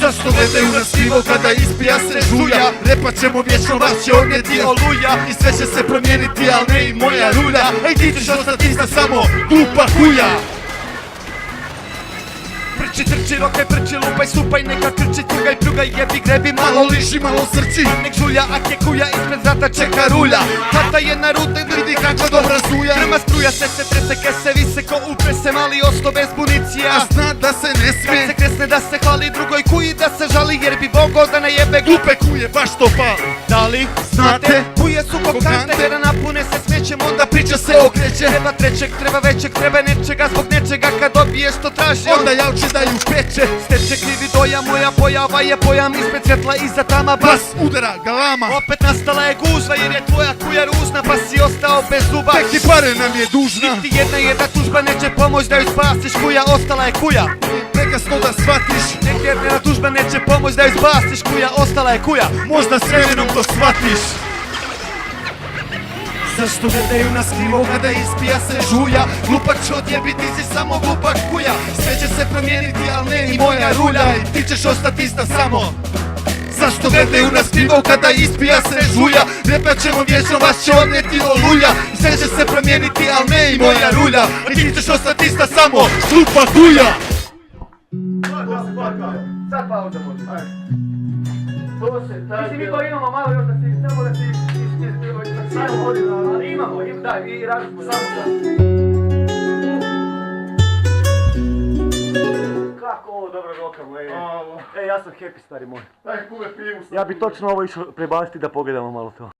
Zašto gledaju nas krivo kada ispija se žulja? Repat ćemo vječno, vas će odnijeti oluja. I sve će se promijeniti, al ne i moja rulja. Ej, ti ćeš ostati ista samo glupa huja. Prči, trči, rokaj, prči, lupaj, supaj, neka krči, tugaj, pljugaj, jebi, grebi, malo liši, malo srči. Nek žulja, a kekuja, ispred vrata čeka rulja. Hata je na rute, vidi kako dobra zuja. Krma struja, se trese, kese, vise ko uprese, mali osto bez municije. A zna da se ne Kad smije se kresne da se hvali drugoj kuji, da se žali jer bi mogao da ne jebe glupe kuje, baš to pa. Da li Znate? Kuje su kokante, kada napune se smećem, onda priča se okreće. Treba trećeg, treba većeg, treba nečega, zbog nečega kad dobiješ što traži. Onda javče daju peče. Steče krivi dojam, moja pojava je pojam ispred svjetla iza tama bas. Bas udara galama. Opet nastala je gužva jer je tvoja kuja ružna pa si ostao bez zuba. Tek i pare nam je dužna. Niti jedna tužba neće pomoć da ju spasiš, kuja ostala je kuja. Prekasno da shvatiš, Niti jedna tužba neće pomoć da ju spasiš, kuja ostala je kuja. možda s vremenom to shvatiš. Zašto gledaju nas krivo kada ispija se žulja? Glupak čovjek, ti si samo glupak kuja. Sve će se promijeniti, al ne i moja rulja. I ti ćeš ostati ista samo. Zašto gledaju nas krivo kada ispija se žulja? Repat ćemo vječno, vas će odnijeti olulja. I sve će se promijeniti, al ne i moja rulja. I ti ćeš ostati ista samo glupa kuja. Sad pauza može, ajde. To se tako... Mislim, mi to imamo malo još da si, samo da si samo godina, ali imamo, daj, i radimo, samo da. Kako ovo dobro rokamo, ja sam happy, stari moj. Daj kube pivu. Ja bi točno ovo išao prebaciti da pogledamo malo to.